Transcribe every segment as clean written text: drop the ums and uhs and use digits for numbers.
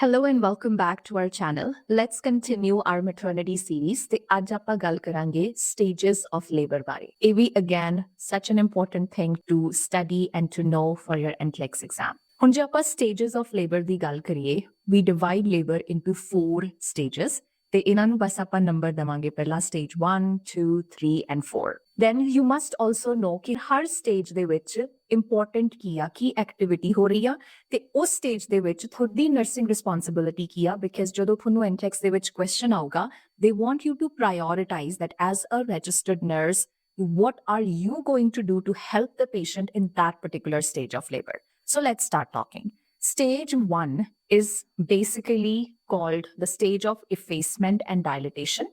Hello and welcome back to our channel. Let's continue our maternity series. ਤੇ ਅੱਜ ਆਪਾਂ ਗੱਲ ਕਰਾਂਗੇ stages of labor ਬਾਰੇ. ਇਹ ਵੀ again such an important thing to study and to know for your NCLEX exam. ਹੁਣ ਜੇ ਆਪਾਂ stages of labor ਦੀ ਗੱਲ ਕਰੀਏ, we divide labor into 4 stages. ਤੇ ਇਹਨਾਂ ਨੂੰ ਬਸ ਆਪਾਂ ਨੰਬਰ ਦਵਾਂਗੇ ਪਹਿਲਾਂ stage 1, 2, 3 and 4. Then you must also know ਕਿ ਹਰ stage ਦੇ ਵਿੱਚ important ਕੀ ਆ, ਕੀ activity ਹੋ ਰਹੀ ਆ ਤੇ ਉਸ stage ਦੇ ਵਿੱਚ ਤੁਹਾਡੀ nursing responsibility ਕੀ ਆ because ਜਦੋਂ ਤੁਹਾਨੂੰ NCLEX ਦੇ ਵਿੱਚ question ਆਊਗਾ, they want you to prioritize that as a registered nurse, what are you going to do to help the patient in that particular stage of labor? So let's start talking. Stage 1 is basically called the stage of effacement and dilatation.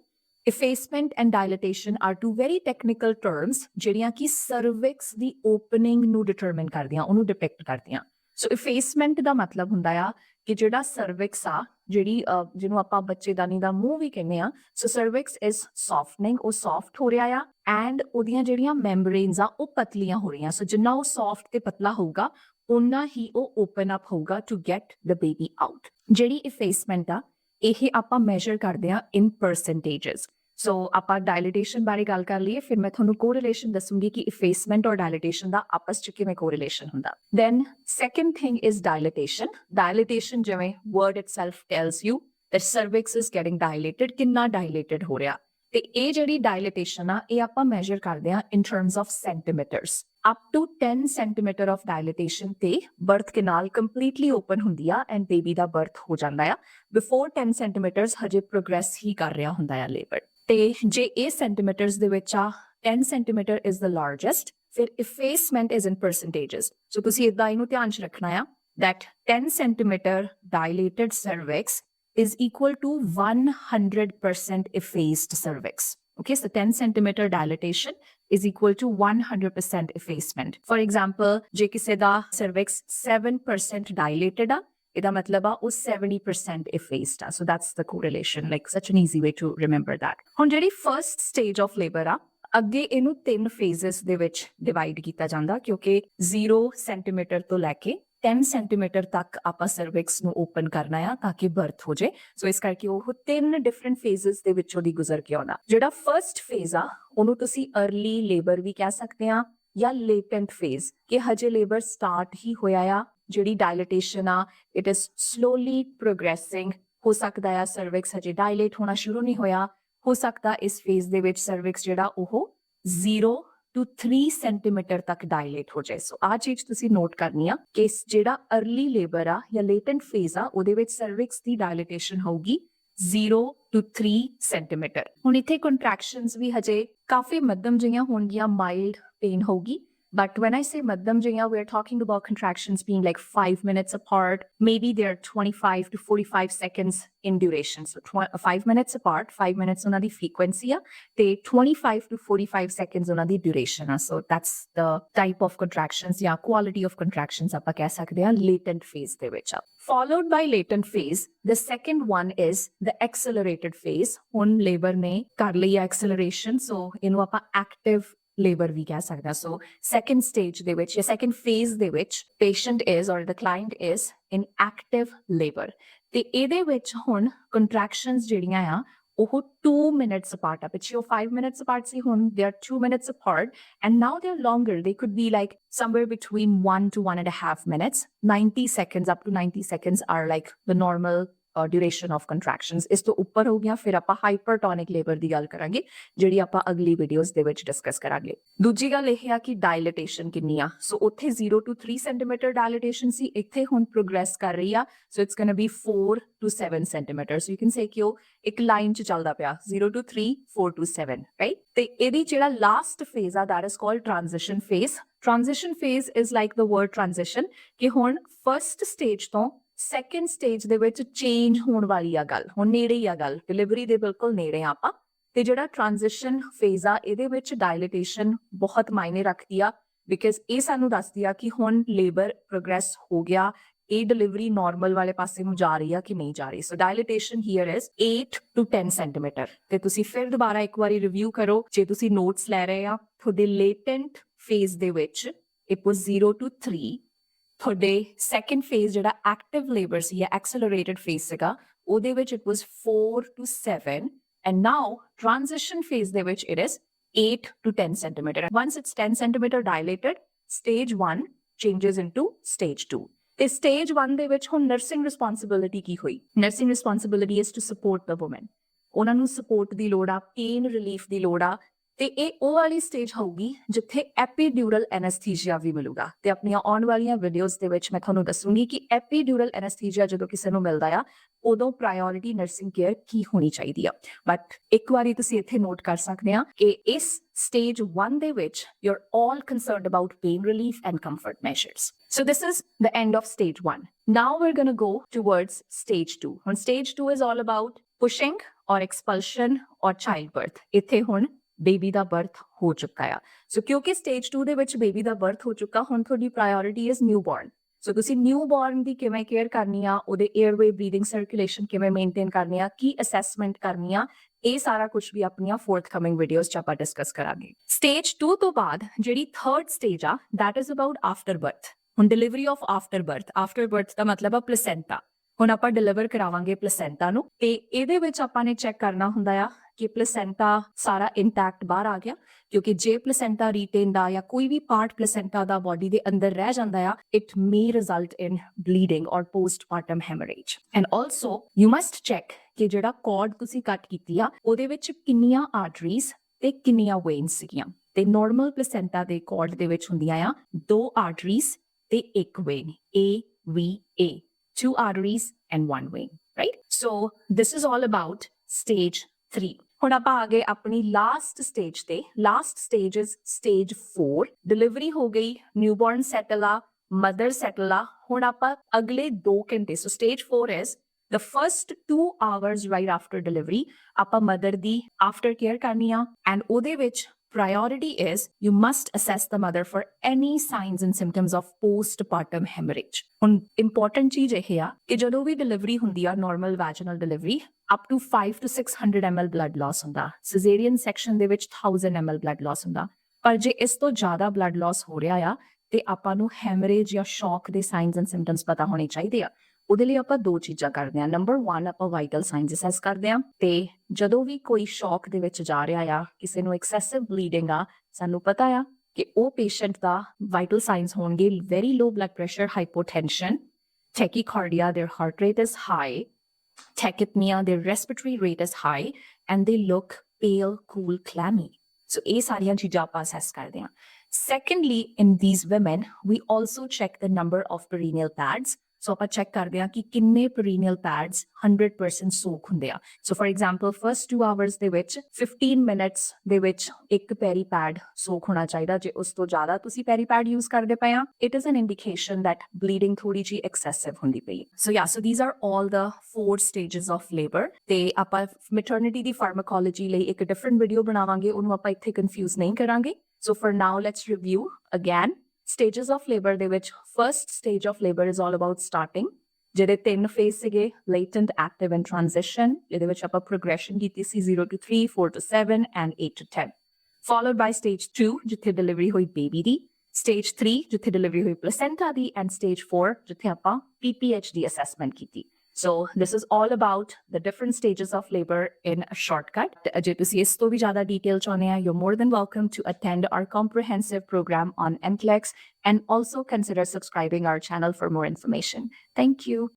Effacement and dilatation are two very technical terms ਜਿਹੜੀਆਂ ਕਿ cervix ਦੀ opening ਨੂੰ determine ਕਰਦੀਆਂ, ਉਹਨੂੰ depict ਕਰਦੀਆਂ. So effacement ਦਾ ਮਤਲਬ ਹੁੰਦਾ ਆ ਕਿ ਜਿਹੜਾ cervix ਆ, ਜਿਹੜੀ ਜਿਹਨੂੰ ਆਪਾਂ ਬੱਚੇਦਾਨੀ ਦਾ ਮੂੰਹ ਵੀ ਕਹਿੰਦੇ ਆ, so cervix is softening, ਉਹ soft ਹੋ ਰਿਹਾ ਆ and ਉਹਦੀਆਂ ਜਿਹੜੀਆਂ membranes ਆ ਉਹ ਪਤਲੀਆਂ ਹੋ ਰਹੀਆਂ. So ਜਿੰਨਾ ਉਹ soft ਤੇ ਪਤਲਾ ਹੋਊਗਾ ਉਨਾ ਹੀ ਉਹ ਓਪਨ ਅਪ ਹੋਊਗਾ to get the baby out. ਜਿਹੜੀ ਇਫੇਸਮੈਂਟ ਆ ਇਹ ਆਪਾਂ ਮੈਜ਼ਰ ਕਰਦੇ ਆ ਇਨ ਪਰਸੈਂਟੇजेस. ਸੋ ਆਪਾਂ ਡਾਇਲੇਟੇਸ਼ਨ ਬਾਰੇ ਗੱਲ ਕਰ ਲਈਏ, ਫਿਰ ਮੈਂ ਤੁਹਾਨੂੰ ਕੋਰਿਲੇਸ਼ਨ ਦੱਸੂਗੀ ਕਿ ਇਫੇਸਮੈਂਟ ਔਰ ਡਾਇਲੇਟੇਸ਼ਨ ਦਾ ਆਪਸ ਚ ਕਿਵੇਂ ਕੋਰਿਲੇਸ਼ਨ ਹੁੰਦਾ. Then second thing is dilatation. Dilatation ਜਿਵੇਂ word itself tells you that cervix is getting dilated, ਕਿੰਨਾ ਡਾਇਲੇਟਡ ਹੋ ਰਿਹਾ. ਤੇ ਇਹ ਜਿਹੜੀ ਡਾਇਲੇਟੇਸ਼ਨ ਆ ਇਹ ਆਪਾਂ ਮੈਜ਼ਰ ਕਰਦੇ ਆ in terms of centimeters. Up to 10 centimeter of dilatation ਤੇ birth canal completely open ਹੁੰਦੀ ਆ and baby ਦਾ birth ਹੋ ਜਾਂਦਾ ਆ. Before 10 centimeters ਹਜੇ progress ਹੀ ਕਰ ਰਿਹਾ ਹੁੰਦਾ ਆ labor. ਤੇ ਜੇ ਇਹ centimeters ਦੇ ਵਿੱਚ ਆ 10 centimeter is the largest, ਫਿਰ effacement is in percentages. So ਤੁਸੀਂ ਇਦਾਂ ਇਹਨੂੰ ਧਿਆਨ ਚ ਰੱਖਣਾ ਆ that 10 centimeter dilated cervix is equal to 100% effaced cervix. Okay, so 10 centimeter dilatation is equal to 100% effacement. For example, ਜੇ ਕਿਸੇ ਦਾ cervix 7% dilated ਆ, ਇਹਦਾ ਮਤਲਬ ਆ ਉਹ 70% effaced ਆ. So that's the correlation, like such an easy way to remember that. ਹੁਣ ਜਿਹੜੀ first stage of labor ਆ, ਅੱਗੇ ਇਹਨੂੰ 3 phases ਦੇ ਵਿੱਚ divide ਕੀਤਾ ਜਾਂਦਾ ਕਿਉਂਕਿ 0 centimeter ਤੋਂ ਲੈ ਕੇ 10 centimeter ਤੱਕ ਆਪਾਂ cervix ਨੂੰ open ਕਰਨਾ ਆ ਤਾਂ ਕਿ birth ਹੋ ਜੇ. So ਇਸ ਕਰਕੇ ਉਹ 3 different phases ਦੇ ਵਿੱਚੋਂ ਦੀ ਗੁਜ਼ਰ ਕੇ ਆਉਣਾ. ਜਿਹੜਾ first phase ਆ ਉਹਨੂੰ ਤੁਸੀਂ early labor ਵੀ ਕਹਿ ਸਕਦੇ ਆ ਜਾਂ latent phase ਕਿ ਹਜੇ labor start ਹੀ ਹੋਇਆ ਆ. ਜਿਹੜੀ dilatation ਆ it is slowly progressing. ਹੋ ਸਕਦਾ ਆ cervix ਹਜੇ dilate ਹੋਣਾ ਸ਼ੁਰੂ ਨਹੀਂ ਹੋਇਆ. ਹੋ ਸਕਦਾ ਇਸ phase ਦੇ ਵਿੱਚ cervix ਜਿਹੜਾ ਉਹ 0 to 3 centimeter ਤੱਕ dilate ਹੋ ਜਾਏ. ਸੋ ਆਹ ਚੀਜ਼ ਤੁਸੀਂ ਨੋਟ ਕਰਨੀ ਆ ਕਿ ਜਿਹੜਾ early labor ਆ ਜਾਂ latent phase ਆ ਉਹਦੇ ਵਿੱਚ cervix ਦੀ dilatation ਹੋਊਗੀ 0 to 3 centimeter. ਹੁਣ ਇੱਥੇ contractions ਵੀ ਹਜੇ ਕਾਫੀ ਮੱਧਮ ਜਿਹੀਆਂ ਹੋਣਗੀਆਂ, mild pain ਹੋਊਗੀ. But when I say madam jiya, we're talking about contractions being like 5 minutes apart. Maybe they're 25 to 45 seconds in duration. So 5 minutes apart, 5 minutes on the frequency. They 25 to 45 seconds on the duration. So that's the type of contractions, yeah, quality of contractions aapa keh sakde ha latent phase de vich. Followed by latent phase, the second one is the accelerated phase. On labor ne kar liya acceleration. So inu aapa active labor ਵੀ ਕਹਿ ਸਕਦਾ. So second stage ਦੇ ਵਿੱਚ ਜਾਂ second phase ਦੇ ਵਿੱਚ patient is or the client is in active labor. ਤੇ ਇਹਦੇ ਵਿੱਚ ਹੁਣ contractions ਜਿਹੜੀਆਂ ਆ ਉਹ 2 minutes apart ਆ. ਪਿੱਛੇ ਉਹ 5 minutes apart ਸੀ, ਹੁਣ they are 2 minutes apart and now they're longer. They could be like somewhere between 1 to 1.5 minutes. 90 seconds up to 90 seconds are like the normal duration of contractions. ਇਸ ਤੋਂ ਉੱਪਰ ਹੋ ਗਿਆ ਫਿਰ ਆਪਾਂ ਹਾਈਪਰਟੋਨਿਕ ਲੇਬਰ ਦੀ ਗੱਲ ਕਰਾਂਗੇ ਜਿਹੜੀ ਆਪਾਂ ਅਗਲੀ ਵੀਡੀਓਜ਼ ਦੇ ਵਿੱਚ ਡਿਸਕਸ ਕਰਾਂਗੇ. ਦੂਜੀ ਗੱਲ ਇਹ ਆ ਕਿ ਡਾਇਲੇਟੇਸ਼ਨ ਕਿੰਨੀ ਆ. ਸੋ ਉੱਥੇ 0 to 3 centimeter ਡਾਇਲੇਟੇਸ਼ਨ ਸੀ, ਇੱਥੇ ਹੁਣ ਪ੍ਰੋਗਰੈਸ ਕਰ ਰਹੀ ਆ. So it's going to be 4 to 7 centimeter. So you can say ਕਿ ਉਹ ਇੱਕ ਲਾਈਨ 'ਚ ਚੱਲਦਾ ਪਿਆ 0 to 3, 4 to 7, ਰਾਈਟ. ਤੇ ਇਹਦੀ ਜਿਹੜਾ ਲਾਸਟ ਫੇਜ਼ ਆ that is called transition phase. Transition phase is like the word transition ਕਿ ਹੁਣ ਫਰਸਟ ਸਟੇਜ ਤੋਂ ਸੈਕੰਡ ਸਟੇਜ ਦੇ ਵਿੱਚ ਚੇਂਜ ਹੋਣ ਵਾਲੀ ਆ ਗੱਲ, ਹੁਣ ਨੇੜੇ ਹੀ ਆ ਗੱਲ, ਡਿਲੀਵਰੀ ਦੇ ਬਿਲਕੁਲ ਨੇੜੇ ਆ ਆਪਾਂ. ਤੇ ਜਿਹੜਾ ਟ੍ਰਾਂਜੀਸ਼ਨ ਫੇਜ਼ ਆ ਇਹਦੇ ਵਿੱਚ ਡਾਇਲੇਟੇਸ਼ਨ ਬਹੁਤ ਮਾਇਨੇ ਰੱਖਦੀ ਆ ਬਿਕਾਜ਼ ਇਹ ਸਾਨੂੰ ਦੱਸਦੀ ਆ ਕਿ ਹੁਣ ਲੇਬਰ ਪ੍ਰੋਗਰੈਸ ਹੋ ਗਿਆ, ਇਹ ਡਿਲੀਵਰੀ ਨਾਰਮਲ ਵਾਲੇ ਪਾਸੇ ਨੂੰ ਜਾ ਰਹੀ ਆ ਕਿ ਨਹੀਂ ਜਾ ਰਹੀ. ਸੋ ਡਾਇਲੇਟੇਸ਼ਨ ਹੀਅਰ ਇਜ਼ 8 to 10 centimeter. ਤੇ ਤੁਸੀਂ ਫਿਰ ਦੁਬਾਰਾ ਇੱਕ ਵਾਰੀ ਰਿਵਿਊ ਕਰੋ ਜੇ ਤੁਸੀਂ ਨੋਟਸ ਲੈ ਰਹੇ ਆ. ਤੁਹਾਡੇ ਲੇਟੈਂਟ ਫੇਜ਼ ਦੇ ਵਿੱਚ it was 0 to 3 ਤੁਹਾਡੇ ਸੈਕੰਡ ਫੇਜ਼ ਜਿਹੜਾ ਐਕਟਿਵ ਲੇਬਰ ਸੀ ਜਾਂ ਐਕਸਲਰੇਟਡ ਫੇਜ਼ ਸੀਗਾ ਉਹਦੇ ਵਿੱਚ it was 4 to 7 and now transition phase ਦੇ ਵਿੱਚ it is 8 to 10 centimeter. Once it's 10 centimeter dilated, stage 1 changes into stage 2. ਤੇ stage 1 ਦੇ ਵਿੱਚ ਹੁਣ nursing responsibility ਕੀ ਹੋਈ? Nursing responsibility is to support the woman. ਉਹਨਾਂ ਨੂੰ ਸਪੋਰਟ ਦੀ ਲੋੜ ਆ, ਪੇਨ ਰਿਲੀਫ ਦੀ ਲੋੜ ਆ, ਤੇ ਇਹ ਉਹ ਵਾਲੀ ਸਟੇਜ ਹੋਊਗੀ ਜਿੱਥੇ ਐਪੀਡਿਊਰਲ ਐਨੈਸਥੀਸੀਆ ਵੀ ਮਿਲੂਗਾ। ਤੇ ਆਪਣੀਆਂ ਆਉਣ ਵਾਲੀਆਂ ਵੀਡੀਓਜ਼ ਦੇ ਵਿੱਚ ਮੈਂ ਤੁਹਾਨੂੰ ਦੱਸੂਗੀ ਕਿ ਐਪੀਡਿਊਰਲ ਐਨੈਸਥੀਸੀਆ ਜਦੋਂ ਕਿਸੇ ਨੂੰ ਮਿਲਦਾ ਆ ਉਦੋਂ ਪ੍ਰਾਇੋਰਿਟੀ ਨਰਸਿੰਗ ਕੇਅਰ ਕੀ ਹੋਣੀ ਚਾਹੀਦੀ ਆ। ਬਟ ਇੱਕ ਵਾਰੀ ਤੁਸੀਂ ਇੱਥੇ ਨੋਟ ਕਰ ਸਕਦੇ ਆ ਕਿ ਇਸ stage 1 ਦੇ ਵਿੱਚ you're all concerned about pain relief and comfort measures. So this is the end of stage 1. Now we're going to go towards stage 2. ਹੁਣ stage 2 is all about pushing or expulsion or childbirth. ਇੱਥੇ ਹੁਣ baby ਦਾ birth ਹੋ ਚੁੱਕਾ ਆ। ਸੋ ਕਿਉਂਕਿ stage 2 ਦੇ ਵਿੱਚ baby ਦਾ birth ਹੋ ਚੁੱਕਾ, ਹੁਣ ਤੁਹਾਡੀ ਪ੍ਰਾਇੋਰਿਟੀ ਇਜ਼ ਨਿਊਬੋਰਨ। ਸੋ ਤੁਸੀਂ ਨਿਊਬੋਰਨ ਦੀ ਕਿਵੇਂ ਕੇਅਰ ਕਰਨੀ ਆ, ਉਹਦੇ 에ਅਰਵੇ ਬਰੀਥਿੰਗ ਸਰਕੂਲੇਸ਼ਨ ਕਿਵੇਂ ਮੇਨਟੇਨ ਕਰਨੀ ਆ, ਕੀ ਅਸੈਸਮੈਂਟ ਕਰਨੀ ਆ, ਇਹ ਸਾਰਾ ਕੁਝ ਵੀ ਆਪਣੀਆਂ ਫੋਰਥਕਮਿੰਗ ਵੀਡੀਓਜ਼ 'ਚ ਆਪਾਂ ਡਿਸਕਸ ਕਰਾਂਗੇ। ਸਟੇਜ 2 ਤੋਂ ਬਾਅਦ ਜਿਹੜੀ ਥਰਡ ਸਟੇਜ ਆ that is about after birth. ਹੁਣ ਡਿਲੀਵਰੀ ਆਫ ਆਫਟਰ ਬਰਥ ਦਾ ਮਤਲਬ ਆ ਪਲੇਸੈਂਟਾ। ਹੁਣ ਆਪਾਂ ਡਿਲੀਵਰ ਕਰਾਵਾਂਗੇ ਪਲੇਸੈਂਟਾ ਨੂੰ ਤੇ ਇਹਦੇ ਵਿੱਚ ਆਪਾਂ ਨੇ ਚੈੱਕ ਕਰਨਾ ਹੁੰਦਾ ਆ ਕਿ ਪਲੇਸੈਂਟਾ ਸਾਰਾ ਇੰਟੈਕਟ ਬਾਹਰ ਆ ਗਿਆ, ਕਿਉਂਕਿ ਜੇ ਪਲੇਸੈਂਟਾ ਰੀਟੇਨਡ ਆ ਜਾਂ ਕੋਈ ਵੀ ਪਾਰਟ ਪਲੇਸੈਂਟਾ ਦਾ ਬੋਡੀ ਦੇ ਅੰਦਰ ਰਹਿ ਜਾਂਦਾ ਆ it may result in bleeding or postpartum haemorrhage. And also you must check ਕਿ ਜਿਹੜਾ ਕੌਰਡ ਤੁਸੀਂ ਕੱਟ ਕੀਤੀ ਆ ਉਹਦੇ ਵਿੱਚ ਕਿੰਨੀਆਂ ਆਰਟਰੀਜ਼ ਤੇ ਕਿੰਨੀਆਂ ਵੇਨਸ ਸੀਗੀਆਂ। ਤੇ ਨਾਰਮਲ ਪਲੇਸੈਂਟਾ ਦੇ ਕੌਰਡ ਦੇ ਵਿੱਚ ਹੁੰਦੀਆਂ ਆ 2 ਆਰਟਰੀਜ਼ ਤੇ 1 vein, AVA, 2 arteries and 1 vein, right? So this is all about stage 3. ਹੁਣ ਆਪਾਂ ਆ ਗਏ ਆਪਣੀ ਲਾਸਟ ਸਟੇਜ ਤੇ। Last stage is stage 4। Delivery ਹੋ ਗਈ, ਨਿਊਬੋਰਨ ਸੈਟਲ ਆ, ਮਦਰ ਸੈਟਲ ਆ। ਹੁਣ ਆਪਾਂ ਅਗਲੇ 2 ਘੰਟੇ, so stage 4 is the first 2 hours right after delivery ਆਪਾਂ ਮਦਰ ਦੀ ਆਫਟਰ ਕੇਅਰ ਕਰਨੀ ਆ। ਐਂਡ ਉਹਦੇ ਵਿੱਚ priority is you must assess the mother for any signs and symptoms of postpartum hemorrhage. ਹੁਣ important ਚੀਜ਼ ਇਹ ਆ ਕਿ ਜਦੋਂ ਵੀ ਡਿਲੀਵਰੀ ਹੁੰਦੀ ਆ normal vaginal delivery up to 5 to 600 ml blood loss ਹੁੰਦਾ। ਸਿਜ਼ੇਰੀਅਨ ਸੈਕਸ਼ਨ ਦੇ ਵਿੱਚ 1000 ml blood loss ਹੁੰਦਾ। ਪਰ ਜੇ ਇਸ ਤੋਂ ਜ਼ਿਆਦਾ blood loss ਹੋ ਰਿਹਾ ਆ ਤੇ ਆਪਾਂ ਨੂੰ ਹੈਮਰੇਜ ਜਾਂ ਸ਼ੌਕ ਦੇ ਸਾਈਨਸ ਐਂਡ ਸਿੰਪਟਮਸ ਪਤਾ ਹੋਣੇ ਚਾਹੀਦੇ ਆ। ਉਹਦੇ ਲਈ ਆਪਾਂ 2 ਚੀਜ਼ਾਂ ਕਰਦੇ ਆ। ਨੰਬਰ 1 ਆਪਾਂ ਵਾਈਟਲ ਸਾਈਨਸ ਅਸੈਸ ਕਰਦੇ ਆ ਤੇ ਜਦੋਂ ਵੀ ਕੋਈ ਸ਼ੌਕ ਦੇ ਵਿੱਚ ਜਾ ਰਿਹਾ ਆ, ਕਿਸੇ ਨੂੰ ਐਕਸੈਸਿਵ ਬਲੀਡਿੰਗ ਆ, ਸਾਨੂੰ ਪਤਾ ਆ ਕਿ ਉਹ ਪੇਸ਼ੈਂਟ ਦਾ ਵਾਈਟਲ ਸਾਈਨਸ ਹੋਣਗੇ very low blood pressure, hypotension, tachycardia, their heart rate is high, tachypnea, their respiratory rate is high, and they look pale, cool, clammy. So ਇਹ ਸਾਰੀਆਂ ਚੀਜ਼ਾਂ ਆਪਾਂ ਅਸੈਸ ਕਰਦੇ ਆ। Secondly, in these women, we also check the number of perineal pads. ਸੋ ਆਪਾਂ check ਕਰਦੇ ਆ ਕਿ ਕਿੰਨੇ ਪਰੀਨੀਅਲ ਪੈਡਸ 100% ਸੋਕ ਹੁੰਦੇ ਆ। ਸੋ ਫॉर ਐਗਜ਼ਾਮਪਲ ਫਰਸਟ 2 ਆਵਰਸ ਦੇ ਵਿੱਚ 15 ਮਿੰਟਸ ਦੇ ਵਿੱਚ ਇੱਕ ਪੈਰੀ ਪੈਡ ਸੋਕ ਹੋਣਾ ਚਾਹੀਦਾ। ਜੇ ਉਸ ਤੋਂ ਜ਼ਿਆਦਾ ਤੁਸੀਂ ਪੈਰੀ ਪੈਡ ਯੂਜ਼ ਕਰਦੇ ਪਏ ਆ it is an indication that bleeding ਥੋੜੀ ਜੀ ਐਕਸੈਸਿਵ ਹੁੰਦੀ ਪਈ। So these are all the 4 stages of labour. ਤੇ ਆਪਾਂ ਮੈਟਰਨਿਟੀ ਦੀ ਫਾਰਮਾਕੋਲੋਜੀ ਲਈ ਇੱਕ ਡਿਫਰੈਂਟ ਵੀਡੀਓ ਬਣਾਵਾਂਗੇ, ਉਹਨੂੰ ਆਪਾਂ ਇੱਥੇ ਕਨਫਿਊਜ਼ ਨਹੀਂ ਕਰਾਂਗੇ। ਸੋ for now let's review again. Stages of labor ਦੇ ਵਿੱਚ first stage of labor is all about starting, ਜਿਹਦੇ 3 ਫੇਜ਼ ਸੀਗੇ latent, active and transition, ਜਿਹਦੇ ਵਿੱਚ ਆਪਾਂ progression ਕੀਤੀ ਸੀ 0 to 3, 4 to 7 and 8 to 10, followed by stage 2 ਜਿੱਥੇ delivery ਹੋਈ baby ਦੀ, stage 3 ਜਿੱਥੇ delivery ਹੋਈ placenta ਦੀ, and stage 4 ਜਿੱਥੇ ਆਪਾਂ PPH ਦੀ assessment ਕੀਤੀ। So this is all about the different stages of labor in a shortcut. ਜੇ ਤੁਸੀਂ ਇਸ ਤੋਂ ਵੀ ਜ਼ਿਆਦਾ detail ਚਾਹੁੰਦੇ ਆ, you're more than welcome to attend our comprehensive program on NCLEX and also consider subscribing our channel for more information. Thank you.